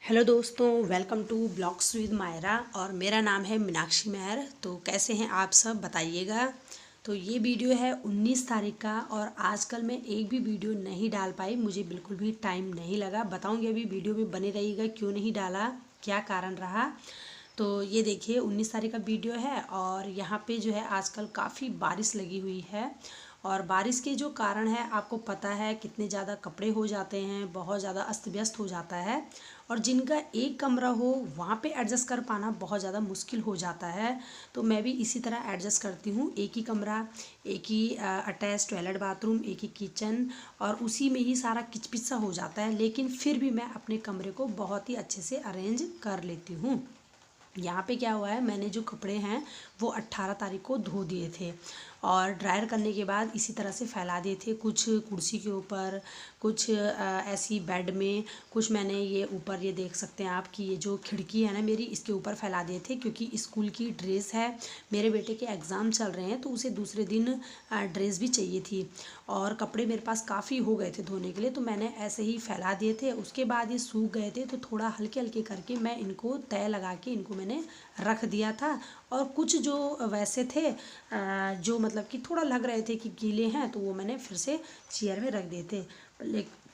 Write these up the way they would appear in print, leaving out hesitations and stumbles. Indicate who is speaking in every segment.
Speaker 1: Hello दोस्तों, welcome to blogs with Myra. और मेरा नाम है मीनाक्षी मेहर। तो कैसे हैं आप सब, बताइएगा। तो ये वीडियो है 19 तारीख का और आजकल मैं एक भी वीडियो नहीं डाल पाई, मुझे बिल्कुल भी टाइम नहीं लगा। बताऊंगी अभी, वीडियो में बने रहिएगा क्यों नहीं डाला, क्या कारण रहा। तो ये देखिए 19 तारीख का वीडियो है और यहाँ पे जो है आजकल काफ़ी बारिश लगी हुई है। और बारिश के जो कारण है आपको पता है, कितने ज़्यादा कपड़े हो जाते हैं, बहुत ज़्यादा अस्त व्यस्त हो जाता है। और जिनका एक कमरा हो वहाँ पे एडजस्ट कर पाना बहुत ज़्यादा मुश्किल हो जाता है। तो मैं भी इसी तरह एडजस्ट करती हूँ, एक ही कमरा, एक ही अटैच टॉयलेट बाथरूम, एक ही किचन, और उसी में ही सारा किचपिच सा हो जाता है। लेकिन फिर भी मैं अपने कमरे को बहुत ही अच्छे से अरेंज कर लेती हूँ। यहाँ पे क्या हुआ है, मैंने जो कपड़े हैं वो 18 तारीख को धो दिए थे और ड्रायर करने के बाद इसी तरह से फैला दिए थे। कुछ कुर्सी के ऊपर, कुछ ऐसी बेड में, कुछ मैंने ये ऊपर, ये देख सकते हैं आप कि ये जो खिड़की है ना मेरी, इसके ऊपर फैला दिए थे। क्योंकि स्कूल की ड्रेस है, मेरे बेटे के एग्ज़ाम चल रहे हैं तो उसे दूसरे दिन ड्रेस भी चाहिए थी और कपड़े मेरे पास काफ़ी हो गए थे धोने के लिए, तो मैंने ऐसे ही फैला दिए थे। उसके बाद ये सूख गए थे तो थोड़ा हल्के हल्के करके मैं इनको तय लगा के इनको मैंने रख दिया था। और कुछ जो वैसे थे जो मतलब कि थोड़ा लग रहे थे कि गीले हैं, तो वो मैंने फिर से चेयर में रख दिए थे। लेकिन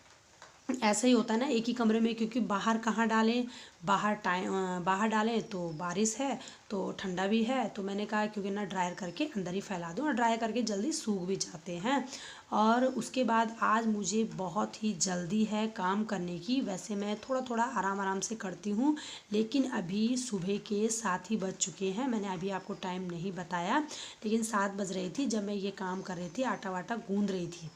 Speaker 1: ऐसा ही होता है ना एक ही कमरे में, क्योंकि बाहर कहाँ डालें, बाहर डालें तो बारिश है तो ठंडा भी है। तो मैंने कहा क्योंकि ना ड्रायर करके अंदर ही फैला दूँ, और ड्रायर करके जल्दी सूख भी जाते हैं। और उसके बाद आज मुझे बहुत ही जल्दी है काम करने की। वैसे मैं थोड़ा थोड़ा आराम आराम से करती हूँ, लेकिन अभी सुबह के 7 ही बज चुके हैं। मैंने अभी आपको टाइम नहीं बताया, लेकिन 7 बज रही थी जब मैं ये काम कर रही थी, आटा वाटा गूँध रही थी।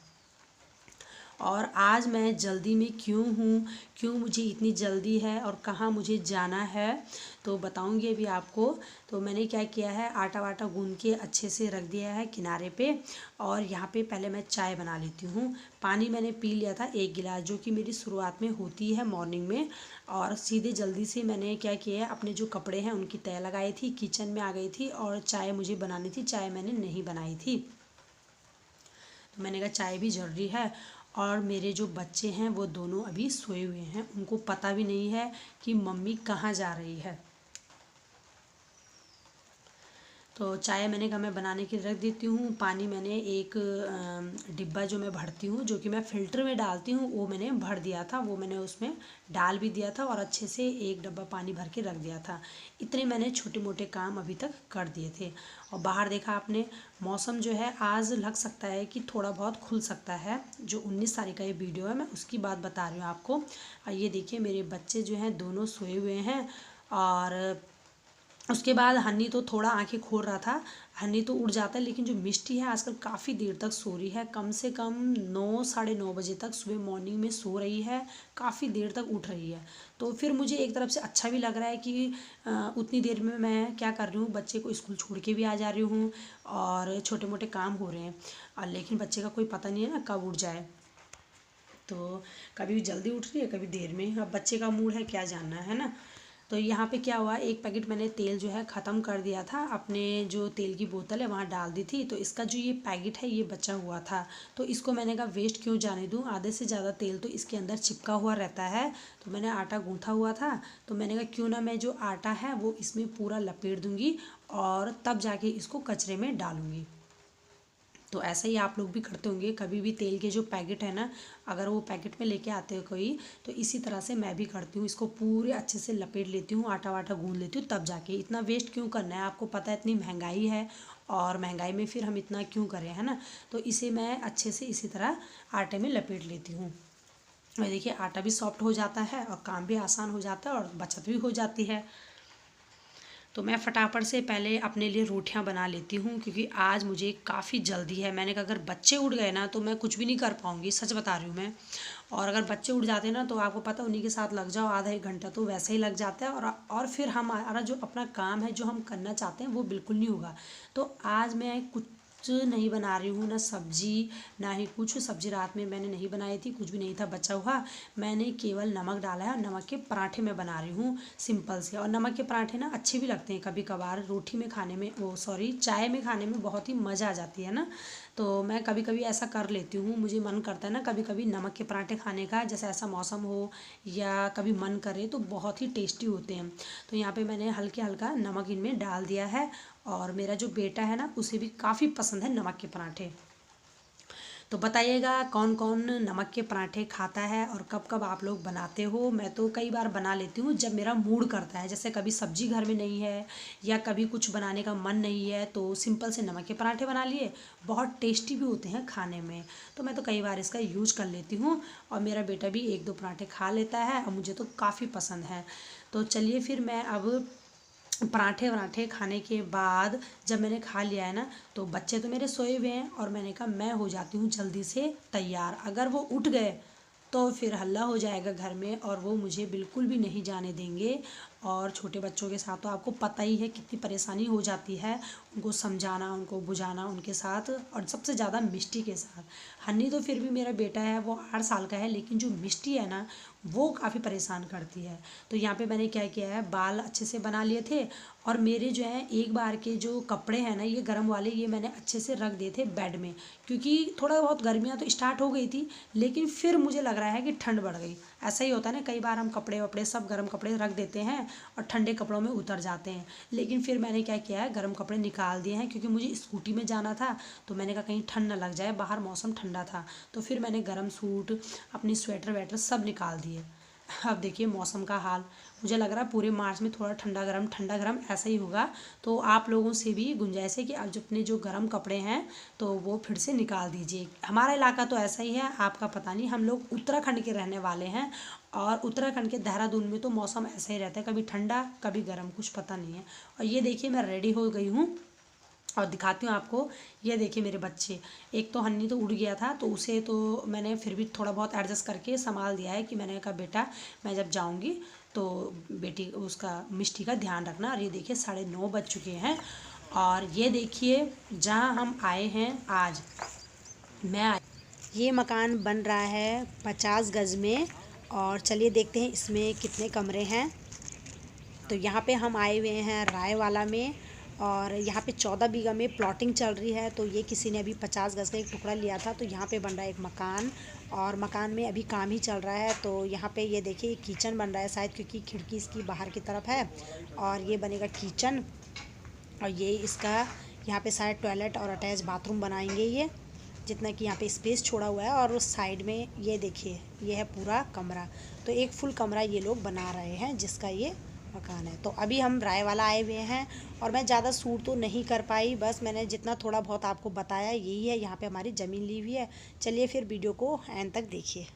Speaker 1: और आज मैं जल्दी में क्यों हूँ, क्यों मुझे इतनी जल्दी है और कहाँ मुझे जाना है, तो बताऊँगी अभी आपको। तो मैंने क्या किया है, आटा वाटा गूंद के अच्छे से रख दिया है किनारे पे। और यहाँ पे पहले मैं चाय बना लेती हूँ। पानी मैंने पी लिया था 1 गिलास, जो कि मेरी शुरुआत में होती है मॉर्निंग में। और सीधे जल्दी से मैंने क्या किया है, अपने जो कपड़े हैं उनकी तय लगाई थी, किचन में आ गई थी और चाय मुझे बनानी थी। चाय मैंने नहीं बनाई थी, तो मैंने कहा चाय भी ज़रूरी है। और मेरे जो बच्चे हैं वो दोनों अभी सोए हुए हैं, उनको पता भी नहीं है कि मम्मी कहाँ जा रही है। तो चाय मैंने कहा मैं बनाने के लिए रख देती हूँ। पानी मैंने एक डिब्बा जो मैं भरती हूँ, जो कि मैं फ़िल्टर में डालती हूँ, वो मैंने भर दिया था, वो मैंने उसमें डाल भी दिया था और अच्छे से एक डब्बा पानी भर के रख दिया था। इतने मैंने छोटे मोटे काम अभी तक कर दिए थे। और बाहर देखा आपने, मौसम जो है आज लग सकता है कि थोड़ा बहुत खुल सकता है। जो 19 तारीख का ये वीडियो है मैं उसकी बात बता रही हूँ आपको। और ये देखिए मेरे बच्चे जो हैं दोनों सोए हुए हैं। और उसके बाद हन्नी तो थोड़ा आंखें खोल रहा था, हन्नी तो उठ जाता है, लेकिन जो मिष्टी है आजकल काफ़ी देर तक सो रही है, कम से कम 9 साढ़े 9 बजे तक सुबह मॉर्निंग में सो रही है, काफ़ी देर तक उठ रही है। तो फिर मुझे एक तरफ से अच्छा भी लग रहा है कि उतनी देर में मैं क्या कर रही हूँ, बच्चे को स्कूल छोड़ के भी आ जा रही हूँ और छोटे मोटे काम हो रहे हैं। और लेकिन बच्चे का कोई पता नहीं है ना कब उठ जाए, तो कभी जल्दी उठ रही है कभी देर में। अब बच्चे का मूड है, क्या जानना है ना। तो यहाँ पे क्या हुआ, एक पैकेट मैंने तेल जो है ख़त्म कर दिया था, अपने जो तेल की बोतल है वहाँ डाल दी थी। तो इसका जो ये पैकेट है ये बचा हुआ था, तो इसको मैंने कहा वेस्ट क्यों जाने दूँ, आधे से ज़्यादा तेल तो इसके अंदर चिपका हुआ रहता है। तो मैंने आटा गूँथा हुआ था, तो मैंने कहा क्यों ना मैं जो आटा है वो इसमें पूरा लपेट दूँगी और तब जाके इसको कचरे में डालूँगी। तो ऐसा ही आप लोग भी करते होंगे, कभी भी तेल के जो पैकेट है ना, अगर वो पैकेट में लेके आते हो कोई, तो इसी तरह से मैं भी करती हूँ, इसको पूरे अच्छे से लपेट लेती हूँ, आटा वाटा गूँध लेती हूँ, तब जाके। इतना वेस्ट क्यों करना है, आपको पता है इतनी महंगाई है और महंगाई में फिर हम इतना क्यों करें, है ना। तो इसे मैं अच्छे से इसी तरह आटे में लपेट लेती हूँ। और देखिए आटा भी सॉफ्ट हो जाता है और काम भी आसान हो जाता है और बचत भी हो जाती है। तो मैं फटाफट से पहले अपने लिए रोटियां बना लेती हूँ, क्योंकि आज मुझे काफ़ी जल्दी है। मैंने कहा अगर बच्चे उठ गए ना तो मैं कुछ भी नहीं कर पाऊँगी, सच बता रही हूँ मैं। और अगर बच्चे उठ जाते हैं ना तो आपको पता उन्हीं के साथ लग जाओ, आधा 1 घंटा तो वैसे ही लग जाता है। और फिर हमारा जो अपना काम है जो हम करना चाहते हैं वो बिल्कुल नहीं होगा। तो आज मैं कुछ नहीं बना रही हूँ, ना सब्जी ना ही कुछ। सब्जी रात में मैंने नहीं बनाई थी, कुछ भी नहीं था बचा हुआ, मैंने केवल नमक डाला है और नमक के पराठे मैं बना रही हूँ सिंपल से। और नमक के पराठे ना अच्छे भी लगते हैं, कभी कभार रोटी में खाने में, वो सॉरी चाय में खाने में बहुत ही मज़ा आ जाती है ना। तो मैं कभी कभी ऐसा कर लेती हूँ, मुझे मन करता है ना कभी कभी नमक के पराठे खाने का, जैसे ऐसा मौसम हो या कभी मन करे तो बहुत ही टेस्टी होते हैं। तो यहाँ पे मैंने हल्के हल्का नमक इनमें डाल दिया है, और मेरा जो बेटा है ना उसे भी काफ़ी पसंद है नमक के पराठे। तो बताइएगा कौन कौन नमक के पराठे खाता है और कब कब आप लोग बनाते हो। मैं तो कई बार बना लेती हूँ जब मेरा मूड करता है, जैसे कभी सब्जी घर में नहीं है या कभी कुछ बनाने का मन नहीं है तो सिंपल से नमक के पराठे बना लिए, बहुत टेस्टी भी होते हैं खाने में। तो मैं तो कई बार इसका यूज कर लेती हूँ, और मेरा बेटा भी एक दो पराठे खा लेता है और मुझे तो काफ़ी पसंद है। तो चलिए फिर मैं अब पराठे वराठे खाने के बाद जब मैंने खा लिया है ना, तो बच्चे तो मेरे सोए हुए हैं और मैंने कहा मैं हो जाती हूँ जल्दी से तैयार। अगर वो उठ गए तो फिर हल्ला हो जाएगा घर में और वो मुझे बिल्कुल भी नहीं जाने देंगे। और छोटे बच्चों के साथ तो आपको पता ही है कितनी परेशानी हो जाती है, उनको समझाना उनको बुझाना उनके साथ, और सबसे ज़्यादा मिष्टी के साथ। हन्नी तो फिर भी मेरा बेटा है, वो 8 साल का है, लेकिन जो मिष्टी है ना वो काफ़ी परेशान करती है। तो यहाँ पे मैंने क्या किया है, बाल अच्छे से बना लिए थे, और मेरे जो है एक बार के जो कपड़े हैं ना ये गर्म वाले, ये मैंने अच्छे से रख दिए थे बेड में, क्योंकि थोड़ा बहुत गर्मियाँ तो स्टार्ट हो गई थी, लेकिन फिर मुझे लग रहा है कि ठंड बढ़ गई। ऐसा ही होता है ना, कई बार हम कपड़े वपड़े सब गर्म कपड़े रख देते हैं और ठंडे कपड़ों में उतर जाते हैं। लेकिन फिर मैंने क्या किया है, गर्म कपड़े निकाल दिए हैं, क्योंकि मुझे स्कूटी में जाना था, तो मैंने कहा कहीं ठंड ना लग जाए, बाहर मौसम ठंडा था। तो फिर मैंने गर्म सूट अपनी स्वेटर वेटर सब निकाल दिए। अब देखिए मौसम का हाल, मुझे लग रहा है पूरे मार्च में थोड़ा ठंडा गरम ऐसा ही होगा। तो आप लोगों से भी गुंजाइश है कि आप जो अपने जो गर्म कपड़े हैं तो वो फिर से निकाल दीजिए। हमारा इलाका तो ऐसा ही है, आपका पता नहीं। हम लोग उत्तराखंड के रहने वाले हैं, और उत्तराखंड के देहरादून में तो मौसम ऐसा ही रहता है, कभी ठंडा कभी गर्म, कुछ पता नहीं है। और ये देखिए मैं रेडी हो गई हूँ और दिखाती हूँ आपको। ये देखिए मेरे बच्चे, एक तो हन्नी तो उड़ गया था, तो उसे तो मैंने फिर भी थोड़ा बहुत एडजस्ट करके संभाल दिया है, कि मैंने कहा बेटा मैं जब जाऊँगी तो बेटी उसका मिष्टी का ध्यान रखना। और ये देखिए 9:30 बज चुके हैं, और ये देखिए जहाँ हम आए हैं आज, ये मकान बन रहा है 50 गज में, और चलिए देखते हैं इसमें कितने कमरे हैं। तो यहाँ पे हम आए हुए हैं रायवाला में, और यहाँ पे 14 बीघा में प्लॉटिंग चल रही है। तो ये किसी ने अभी 50 गज का एक टुकड़ा लिया था, तो यहाँ पे बन रहा है एक मकान, और मकान में अभी काम ही चल रहा है। तो यहाँ पे ये देखिए किचन बन रहा है शायद, क्योंकि खिड़की इसकी बाहर की तरफ है, और ये बनेगा किचन। और ये इसका यहाँ पे शायद टॉयलेट और अटैच बाथरूम बनाएंगे ये, जितना कि यहाँ पे स्पेस छोड़ा हुआ है। और उस साइड में ये देखिए ये है पूरा कमरा, तो एक फुल कमरा ये लोग बना रहे हैं जिसका ये मकान है। तो अभी हम रायवाला आए हुए हैं, और मैं ज़्यादा शूट तो नहीं कर पाई, बस मैंने जितना थोड़ा बहुत आपको बताया यही है। यहाँ पे हमारी ज़मीन ली हुई है। चलिए फिर वीडियो को एंड तक देखिए।